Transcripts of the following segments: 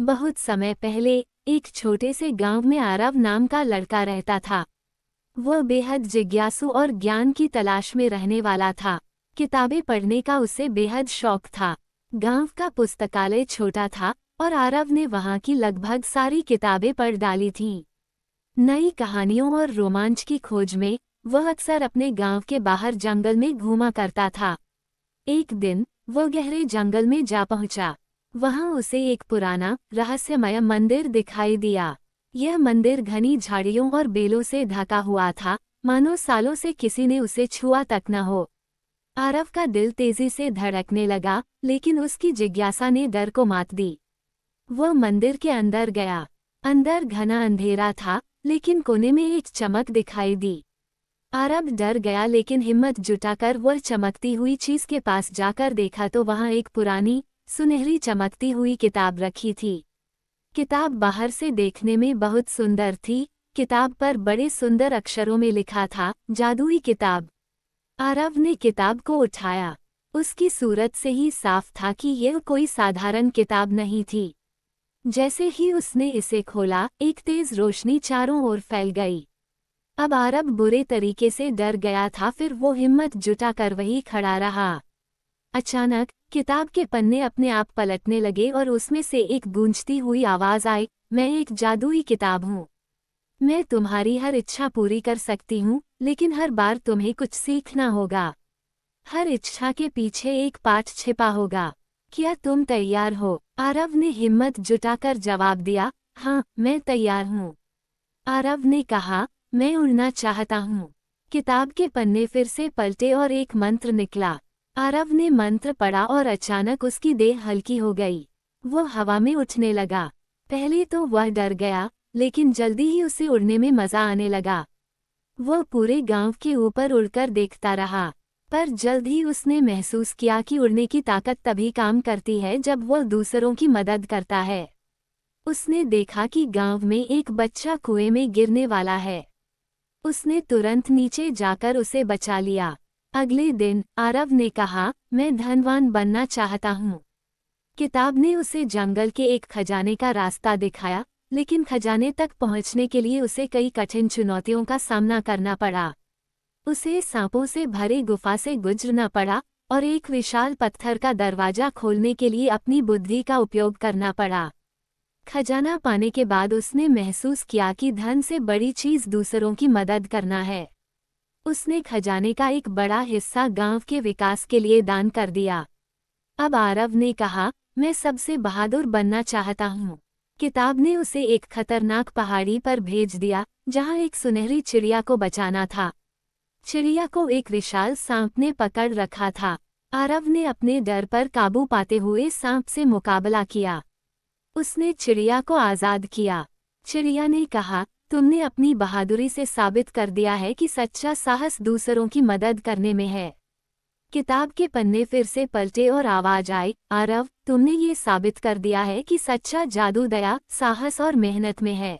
बहुत समय पहले एक छोटे से गांव में आरव नाम का लड़का रहता था। वह बेहद जिज्ञासु और ज्ञान की तलाश में रहने वाला था। किताबें पढ़ने का उसे बेहद शौक था। गांव का पुस्तकालय छोटा था और आरव ने वहां की लगभग सारी किताबें पढ़ डाली थीं। नई कहानियों और रोमांच की खोज में वह अक्सर अपने गांव के बाहर जंगल में घूमा करता था। एक दिन वह गहरे जंगल में जा पहुंचा। वहां उसे एक पुराना रहस्यमय मंदिर दिखाई दिया। यह मंदिर घनी झाड़ियों और बेलों से ढका हुआ था, मानो सालों से किसी ने उसे छुआ तक न हो। आरव का दिल तेजी से धड़कने लगा, लेकिन उसकी जिज्ञासा ने डर को मात दी। वह मंदिर के अंदर गया। अंदर घना अंधेरा था, लेकिन कोने में एक चमक दिखाई दी। आरव डर गया, लेकिन हिम्मत जुटाकर वह चमकती हुई चीज के पास जाकर देखा तो वहां एक पुरानी सुनहरी चमकती हुई किताब रखी थी। किताब बाहर से देखने में बहुत सुंदर थी। किताब पर बड़े सुंदर अक्षरों में लिखा था, जादुई किताब। आरव ने किताब को उठाया। उसकी सूरत से ही साफ था कि यह कोई साधारण किताब नहीं थी। जैसे ही उसने इसे खोला, एक तेज रोशनी चारों ओर फैल गई। अब आरव बुरे तरीके से डर गया था, फिर वो हिम्मत जुटाकर वहीं खड़ा रहा। अचानक किताब के पन्ने अपने आप पलटने लगे और उसमें से एक गूंजती हुई आवाज आई, मैं एक जादुई किताब हूँ। मैं तुम्हारी हर इच्छा पूरी कर सकती हूँ, लेकिन हर बार तुम्हें कुछ सीखना होगा। हर इच्छा के पीछे एक पाठ छिपा होगा। क्या तुम तैयार हो? आरव ने हिम्मत जुटाकर जवाब दिया, हाँ, मैं तैयार हूँ। आरव ने कहा, मैं उड़ना चाहता हूँ। किताब के पन्ने फिर से पलटे और एक मंत्र निकला। आरव ने मंत्र पढ़ा और अचानक उसकी देह हल्की हो गई। वह हवा में उठने लगा। पहले तो वह डर गया, लेकिन जल्दी ही उसे उड़ने में मजा आने लगा। वह पूरे गांव के ऊपर उड़कर देखता रहा, पर जल्द ही उसने महसूस किया कि उड़ने की ताकत तभी काम करती है जब वह दूसरों की मदद करता है। उसने देखा कि गांव में एक बच्चा कुएं में गिरने वाला है। उसने तुरंत नीचे जाकर उसे बचा लिया। अगले दिन आरव ने कहा, मैं धनवान बनना चाहता हूँ। किताब ने उसे जंगल के एक खजाने का रास्ता दिखाया, लेकिन खजाने तक पहुँचने के लिए उसे कई कठिन चुनौतियों का सामना करना पड़ा। उसे सांपों से भरे गुफा से गुजरना पड़ा और एक विशाल पत्थर का दरवाजा खोलने के लिए अपनी बुद्धि का उपयोग करना पड़ा। खजाना पाने के बाद उसने महसूस किया कि धन से बड़ी चीज दूसरों की मदद करना है। उसने खजाने का एक बड़ा हिस्सा गांव के विकास के लिए दान कर दिया। अब आरव ने कहा, मैं सबसे बहादुर बनना चाहता हूँ। किताब ने उसे एक खतरनाक पहाड़ी पर भेज दिया, जहाँ एक सुनहरी चिड़िया को बचाना था। चिड़िया को एक विशाल सांप ने पकड़ रखा था। आरव ने अपने डर पर काबू पाते हुए सांप से मुकाबला किया। उसने चिड़िया को आज़ाद किया। चिड़िया ने कहा, तुमने अपनी बहादुरी से साबित कर दिया है कि सच्चा साहस दूसरों की मदद करने में है। किताब के पन्ने फिर से पलटे और आवाज आई, आरव, तुमने ये साबित कर दिया है कि सच्चा जादू दया, साहस और मेहनत में है।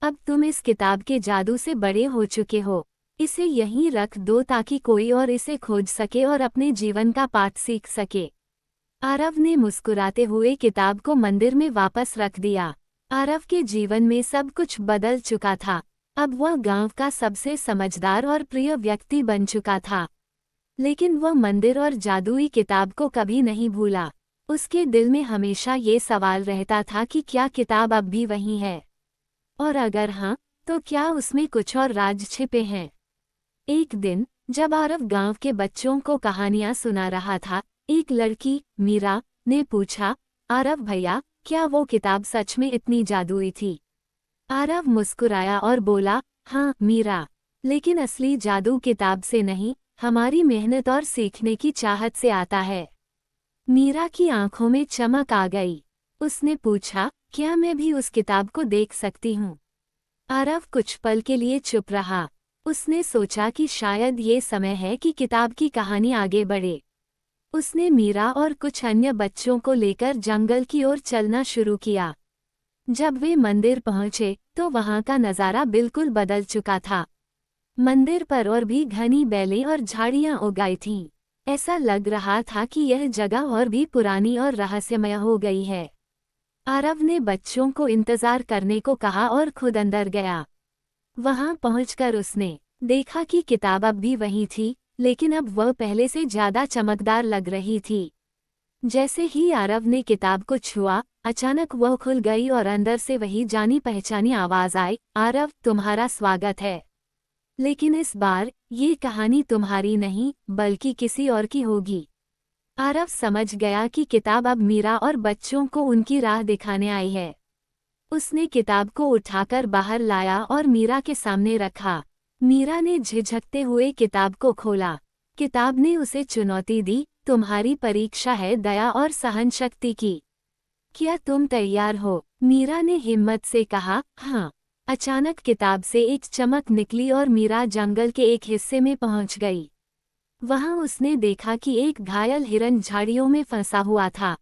अब तुम इस किताब के जादू से बड़े हो चुके हो। इसे यहीं रख दो ताकि कोई और इसे खोज सके और अपने जीवन का पाठ सीख सके। आरव ने मुस्कुराते हुए किताब को मंदिर में वापस रख दिया। आरव के जीवन में सब कुछ बदल चुका था। अब वह गांव का सबसे समझदार और प्रिय व्यक्ति बन चुका था। लेकिन वह मंदिर और जादुई किताब को कभी नहीं भूला। उसके दिल में हमेशा ये सवाल रहता था कि क्या किताब अब भी वही है, और अगर हाँ, तो क्या उसमें कुछ और राज छिपे हैं। एक दिन जब आरव गांव के बच्चों को कहानियां सुना रहा था, एक लड़की, मीरा, ने पूछा, आरव भैया, क्या वो किताब सच में इतनी जादुई थी? आरव मुस्कुराया और बोला, हाँ मीरा, लेकिन असली जादू किताब से नहीं, हमारी मेहनत और सीखने की चाहत से आता है। मीरा की आंखों में चमक आ गई। उसने पूछा, क्या मैं भी उस किताब को देख सकती हूँ? आरव कुछ पल के लिए चुप रहा। उसने सोचा कि शायद ये समय है कि किताब की कहानी आगे बढ़े। उसने मीरा और कुछ अन्य बच्चों को लेकर जंगल की ओर चलना शुरू किया। जब वे मंदिर पहुंचे तो वहां का नज़ारा बिल्कुल बदल चुका था। मंदिर पर और भी घनी बेलें और झाड़ियां उगाई थीं। ऐसा लग रहा था कि यह जगह और भी पुरानी और रहस्यमय हो गई है। आरव ने बच्चों को इंतजार करने को कहा और खुद अंदर गया। वहां पहुंचकर उसने देखा कि किताब अब भी वही थी, लेकिन अब वह पहले से ज्यादा चमकदार लग रही थी। जैसे ही आरव ने किताब को छुआ, अचानक वह खुल गई और अंदर से वही जानी पहचानी आवाज आई, आरव, तुम्हारा स्वागत है। लेकिन इस बार ये कहानी तुम्हारी नहीं बल्कि किसी और की होगी। आरव समझ गया कि किताब अब मीरा और बच्चों को उनकी राह दिखाने आई है। उसने किताब को उठाकर बाहर लाया और मीरा के सामने रखा। मीरा ने झिझकते हुए किताब को खोला। किताब ने उसे चुनौती दी, तुम्हारी परीक्षा है दया और सहनशक्ति की। क्या तुम तैयार हो? मीरा ने हिम्मत से कहा, हाँ। अचानक किताब से एक चमक निकली और मीरा जंगल के एक हिस्से में पहुंच गई। वहां उसने देखा कि एक घायल हिरन झाड़ियों में फंसा हुआ था।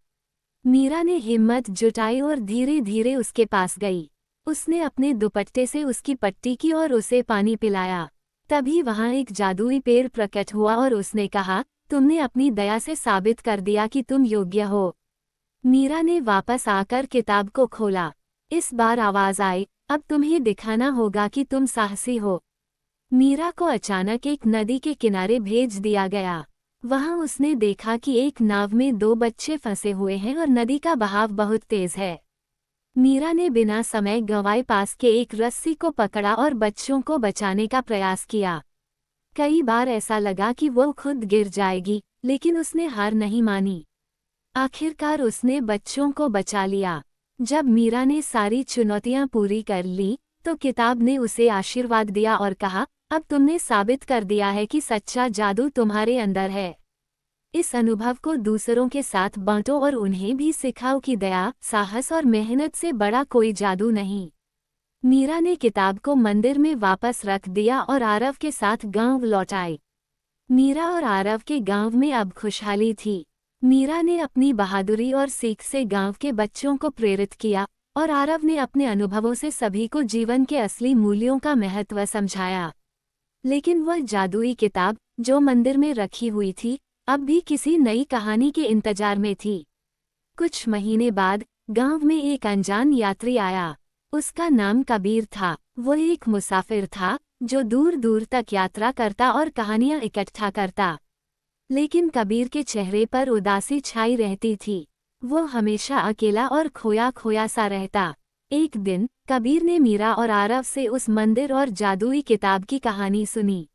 मीरा ने हिम्मत जुटाई और धीरे धीरे उसके पास गई। उसने अपने दुपट्टे से उसकी पट्टी की और उसे पानी पिलाया। तभी वहां एक जादुई पेड़ प्रकट हुआ और उसने कहा, तुमने अपनी दया से साबित कर दिया कि तुम योग्य हो। मीरा ने वापस आकर किताब को खोला। इस बार आवाज आई, अब तुम्हें दिखाना होगा कि तुम साहसी हो। मीरा को अचानक एक नदी के किनारे भेज दिया गया। वहां उसने देखा कि एक नाव में 2 बच्चे फंसे हुए हैं और नदी का बहाव बहुत तेज है। मीरा ने बिना समय गंवाए पास के एक रस्सी को पकड़ा और बच्चों को बचाने का प्रयास किया। कई बार ऐसा लगा कि वो खुद गिर जाएगी, लेकिन उसने हार नहीं मानी। आखिरकार उसने बच्चों को बचा लिया। जब मीरा ने सारी चुनौतियां पूरी कर ली, तो किताब ने उसे आशीर्वाद दिया और कहा, अब तुमने साबित कर दिया है कि सच्चा जादू तुम्हारे अंदर है। इस अनुभव को दूसरों के साथ बांटो और उन्हें भी सिखाओ कि दया, साहस और मेहनत से बड़ा कोई जादू नहीं। मीरा ने किताब को मंदिर में वापस रख दिया और आरव के साथ गांव लौट आई। मीरा और आरव के गांव में अब खुशहाली थी। मीरा ने अपनी बहादुरी और सीख से गांव के बच्चों को प्रेरित किया और आरव ने अपने अनुभवों से सभी को जीवन के असली मूल्यों का महत्व समझाया। लेकिन वह जादुई किताब, जो मंदिर में रखी हुई थी, अब भी किसी नई कहानी के इंतजार में थी। कुछ महीने बाद गांव में एक अनजान यात्री आया। उसका नाम कबीर था। वो एक मुसाफिर था जो दूर दूर तक यात्रा करता और कहानियां इकट्ठा करता। लेकिन कबीर के चेहरे पर उदासी छाई रहती थी। वो हमेशा अकेला और खोया खोया सा रहता। एक दिन कबीर ने मीरा और आरव से उस मंदिर और जादुई किताब की कहानी सुनी।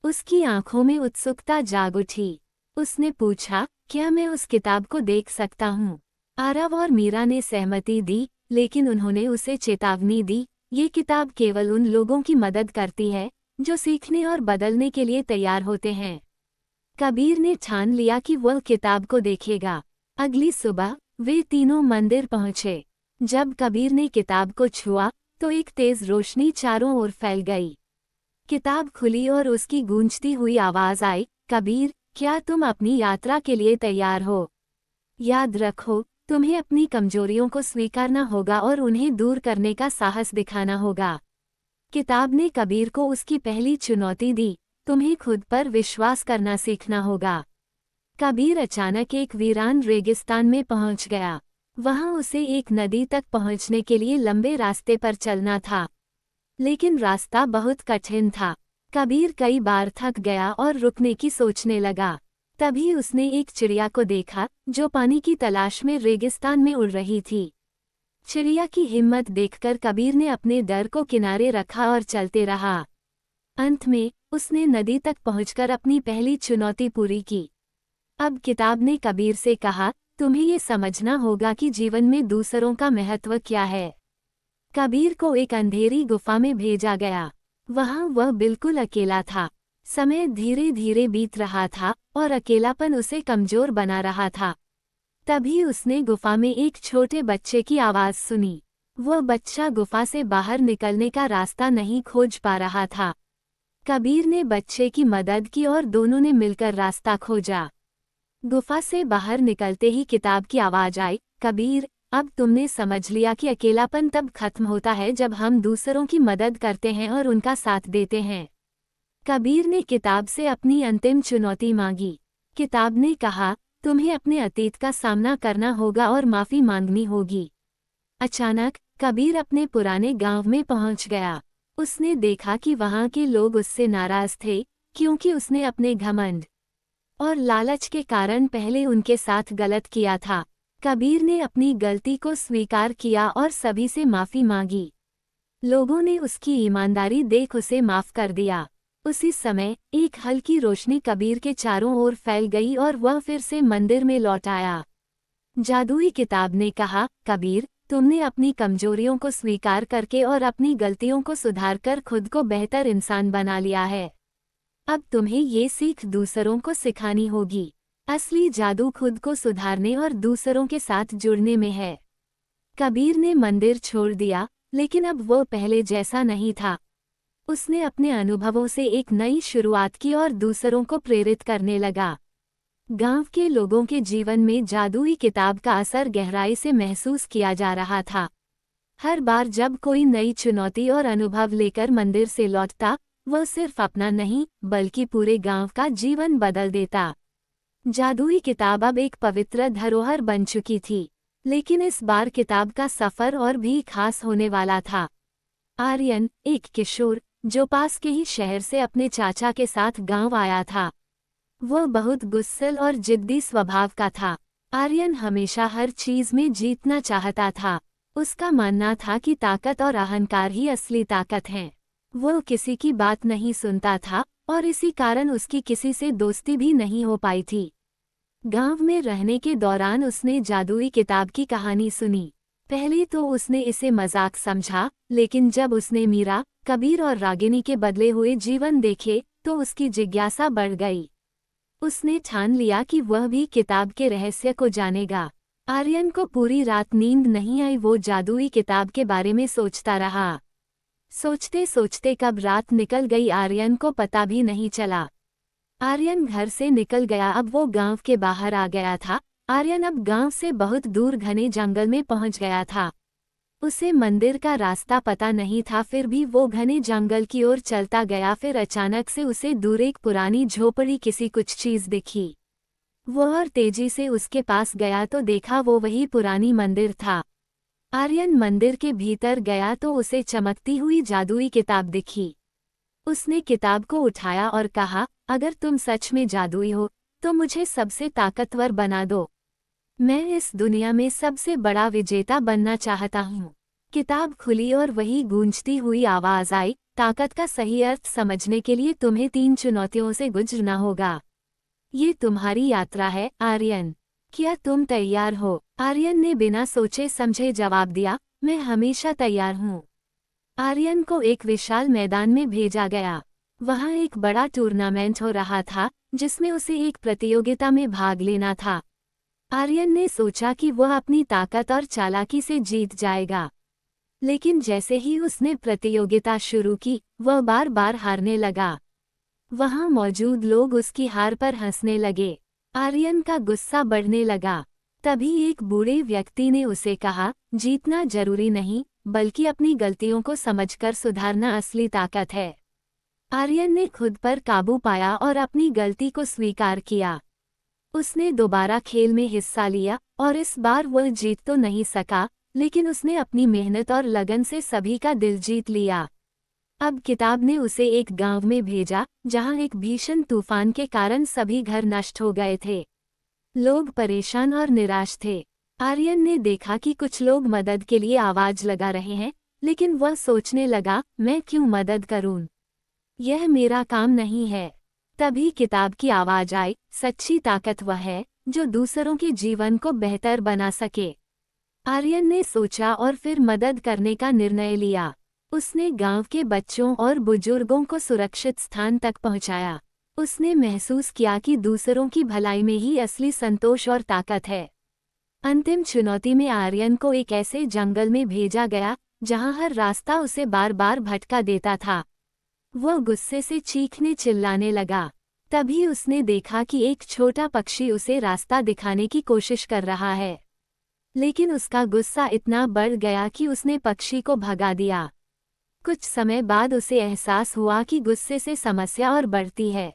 उसकी आंखों में उत्सुकता जाग उठी। उसने पूछा, क्या मैं उस किताब को देख सकता हूँ? आरव और मीरा ने सहमति दी, लेकिन उन्होंने उसे चेतावनी दी, ये किताब केवल उन लोगों की मदद करती है जो सीखने और बदलने के लिए तैयार होते हैं। कबीर ने ठान लिया कि वह किताब को देखेगा। अगली सुबह वे तीनों मंदिर पहुंचे। जब कबीर ने किताब को छुआ, तो एक तेज रोशनी चारों ओर फैल गई। किताब खुली और उसकी गूंजती हुई आवाज आई, कबीर, क्या तुम अपनी यात्रा के लिए तैयार हो? याद रखो, तुम्हें अपनी कमजोरियों को स्वीकारना होगा और उन्हें दूर करने का साहस दिखाना होगा। किताब ने कबीर को उसकी पहली चुनौती दी, तुम्हें खुद पर विश्वास करना सीखना होगा। कबीर अचानक एक वीरान रेगिस्तान में पहुंच गया। वहां उसे एक नदी तक पहुंचने के लिए लंबे रास्ते पर चलना था, लेकिन रास्ता बहुत कठिन था। कबीर कई बार थक गया और रुकने की सोचने लगा। तभी उसने एक चिड़िया को देखा जो पानी की तलाश में रेगिस्तान में उड़ रही थी। चिड़िया की हिम्मत देखकर कबीर ने अपने डर को किनारे रखा और चलते रहा। अंत में उसने नदी तक पहुंचकर अपनी पहली चुनौती पूरी की। अब किताब ने कबीर से कहा, तुम्हें ये समझना होगा कि जीवन में दूसरों का महत्व क्या है। कबीर को एक अंधेरी गुफा में भेजा गया। वहां वह बिल्कुल अकेला था। समय धीरे धीरे बीत रहा था और अकेलापन उसे कमजोर बना रहा था। तभी उसने गुफा में एक छोटे बच्चे की आवाज सुनी। वह बच्चा गुफा से बाहर निकलने का रास्ता नहीं खोज पा रहा था। कबीर ने बच्चे की मदद की और दोनों ने मिलकर रास्ता खोजा। गुफा से बाहर निकलते ही किताब की आवाज आई, कबीर, अब तुमने समझ लिया कि अकेलापन तब खत्म होता है जब हम दूसरों की मदद करते हैं और उनका साथ देते हैं। कबीर ने किताब से अपनी अंतिम चुनौती मांगी। किताब ने कहा, तुम्हें अपने अतीत का सामना करना होगा और माफी मांगनी होगी। अचानक कबीर अपने पुराने गांव में पहुंच गया। उसने देखा कि वहां के लोग उससे नाराज थे, क्योंकि उसने अपने घमंड और लालच के कारण पहले उनके साथ गलत किया था। कबीर ने अपनी गलती को स्वीकार किया और सभी से माफी मांगी। लोगों ने उसकी ईमानदारी देख उसे माफ कर दिया। उसी समय एक हल्की रोशनी कबीर के चारों ओर फैल गई और वह फिर से मंदिर में लौट आया। जादुई किताब ने कहा, कबीर, तुमने अपनी कमजोरियों को स्वीकार करके और अपनी गलतियों को सुधारकर खुद को बेहतर इंसान बना लिया है। अब तुम्हें ये सीख दूसरों को सिखानी होगी। असली जादू खुद को सुधारने और दूसरों के साथ जुड़ने में है। कबीर ने मंदिर छोड़ दिया, लेकिन अब वो पहले जैसा नहीं था। उसने अपने अनुभवों से एक नई शुरुआत की और दूसरों को प्रेरित करने लगा। गांव के लोगों के जीवन में जादुई किताब का असर गहराई से महसूस किया जा रहा था। हर बार जब कोई नई चुनौती और अनुभव लेकर मंदिर से लौटता, वह सिर्फ अपना नहीं बल्कि पूरे गांव का जीवन बदल देता। जादुई किताब अब एक पवित्र धरोहर बन चुकी थी, लेकिन इस बार किताब का सफर और भी खास होने वाला था। आर्यन, एक किशोर, जो पास के ही शहर से अपने चाचा के साथ गांव आया था। वह बहुत गुस्सैल और जिद्दी स्वभाव का था। आर्यन हमेशा हर चीज में जीतना चाहता था। उसका मानना था कि ताकत और अहंकार ही असली ताकत है। वह किसी की बात नहीं सुनता था और इसी कारण उसकी किसी से दोस्ती भी नहीं हो पाई थी। गांव में रहने के दौरान उसने जादुई किताब की कहानी सुनी। पहले तो उसने इसे मजाक समझा, लेकिन जब उसने मीरा, कबीर और रागिनी के बदले हुए जीवन देखे तो उसकी जिज्ञासा बढ़ गई। उसने ठान लिया कि वह भी किताब के रहस्य को जानेगा। आर्यन को पूरी रात नींद नहीं आई। वो जादुई किताब के बारे में सोचता रहा। सोचते सोचते कब रात निकल गई आर्यन को पता भी नहीं चला। आर्यन घर से निकल गया। अब वो गांव के बाहर आ गया था। आर्यन अब गांव से बहुत दूर घने जंगल में पहुंच गया था। उसे मंदिर का रास्ता पता नहीं था, फिर भी वो घने जंगल की ओर चलता गया। फिर अचानक से उसे दूर एक पुरानी झोपड़ी किसी कुछ चीज दिखी। वो और तेजी से उसके पास गया तो देखा वो वही पुरानी मंदिर था। आर्यन मंदिर के भीतर गया तो उसे चमकती हुई जादुई किताब दिखी। उसने किताब को उठाया और कहा, अगर तुम सच में जादुई हो तो मुझे सबसे ताकतवर बना दो। मैं इस दुनिया में सबसे बड़ा विजेता बनना चाहता हूँ। किताब खुली और वही गूंजती हुई आवाज आई, ताकत का सही अर्थ समझने के लिए तुम्हें 3 चुनौतियों से गुजरना होगा। ये तुम्हारी यात्रा है, आर्यन। क्या तुम तैयार हो? आर्यन ने बिना सोचे समझे जवाब दिया, मैं हमेशा तैयार हूँ। आर्यन को एक विशाल मैदान में भेजा गया। वहाँ एक बड़ा टूर्नामेंट हो रहा था, जिसमें उसे एक प्रतियोगिता में भाग लेना था। आर्यन ने सोचा कि वह अपनी ताकत और चालाकी से जीत जाएगा, लेकिन जैसे ही उसने प्रतियोगिता शुरू की, वह बार बार हारने लगा। वहाँ मौजूद लोग उसकी हार पर हंसने लगे। आर्यन का गुस्सा बढ़ने लगा। तभी एक बूढ़े व्यक्ति ने उसे कहा, जीतना जरूरी नहीं, बल्कि अपनी गलतियों को समझकर सुधारना असली ताकत है। आर्यन ने खुद पर काबू पाया और अपनी गलती को स्वीकार किया। उसने दोबारा खेल में हिस्सा लिया और इस बार वह जीत तो नहीं सका, लेकिन उसने अपनी मेहनत और लगन से सभी का दिल जीत लिया। अब किताब ने उसे एक गांव में भेजा, जहां एक भीषण तूफान के कारण सभी घर नष्ट हो गए थे। लोग परेशान और निराश थे। आर्यन ने देखा कि कुछ लोग मदद के लिए आवाज लगा रहे हैं, लेकिन वह सोचने लगा, मैं क्यों मदद करूं? यह मेरा काम नहीं है। तभी किताब की आवाज आई, सच्ची ताकत वह है जो दूसरों के जीवन को बेहतर बना सके। आर्यन ने सोचा और फिर मदद करने का निर्णय लिया। उसने गांव के बच्चों और बुजुर्गों को सुरक्षित स्थान तक पहुंचाया। उसने महसूस किया कि दूसरों की भलाई में ही असली संतोष और ताकत है। अंतिम चुनौती में आर्यन को एक ऐसे जंगल में भेजा गया, जहां हर रास्ता उसे बार बार भटका देता था। वह गुस्से से चीखने चिल्लाने लगा। तभी उसने देखा कि एक छोटा पक्षी उसे रास्ता दिखाने की कोशिश कर रहा है, लेकिन उसका गुस्सा इतना बढ़ गया कि उसने पक्षी को भगा दिया। कुछ समय बाद उसे एहसास हुआ कि गुस्से से समस्या और बढ़ती है।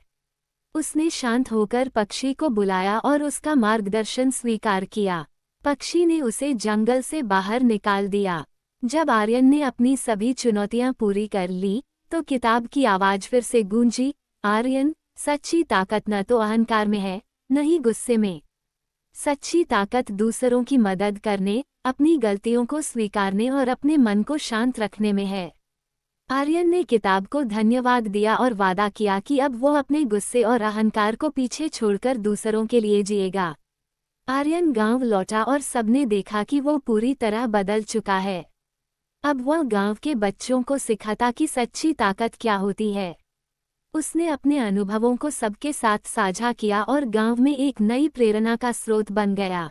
उसने शांत होकर पक्षी को बुलाया और उसका मार्गदर्शन स्वीकार किया। पक्षी ने उसे जंगल से बाहर निकाल दिया। जब आर्यन ने अपनी सभी चुनौतियां पूरी कर ली तो किताब की आवाज फिर से गूंजी, आर्यन, सच्ची ताकत न तो अहंकार में है, न ही गुस्से में। सच्ची ताकत दूसरों की मदद करने, अपनी गलतियों को स्वीकारने और अपने मन को शांत रखने में है। आर्यन ने किताब को धन्यवाद दिया और वादा किया कि अब वो अपने गुस्से और अहंकार को पीछे छोड़कर दूसरों के लिए जिएगा। आर्यन गांव लौटा और सबने देखा कि वो पूरी तरह बदल चुका है। अब वह गांव के बच्चों को सिखाता कि सच्ची ताकत क्या होती है। उसने अपने अनुभवों को सबके साथ साझा किया और गांव में एक नई प्रेरणा का स्रोत बन गया।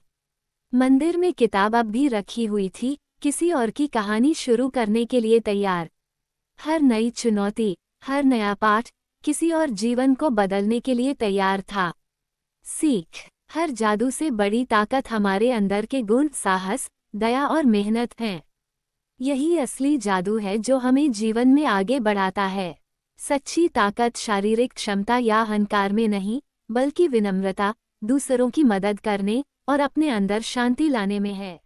मंदिर में किताब अब भी रखी हुई थी, किसी और की कहानी शुरू करने के लिए तैयार। हर नई चुनौती, हर नया पाठ, किसी और जीवन को बदलने के लिए तैयार था। सीख: हर जादू से बड़ी ताकत हमारे अंदर के गुण, साहस, दया और मेहनत हैं। यही असली जादू है जो हमें जीवन में आगे बढ़ाता है। सच्ची ताकत शारीरिक क्षमता या अहंकार में नहीं, बल्कि विनम्रता, दूसरों की मदद करने और अपने अंदर शांति लाने में है।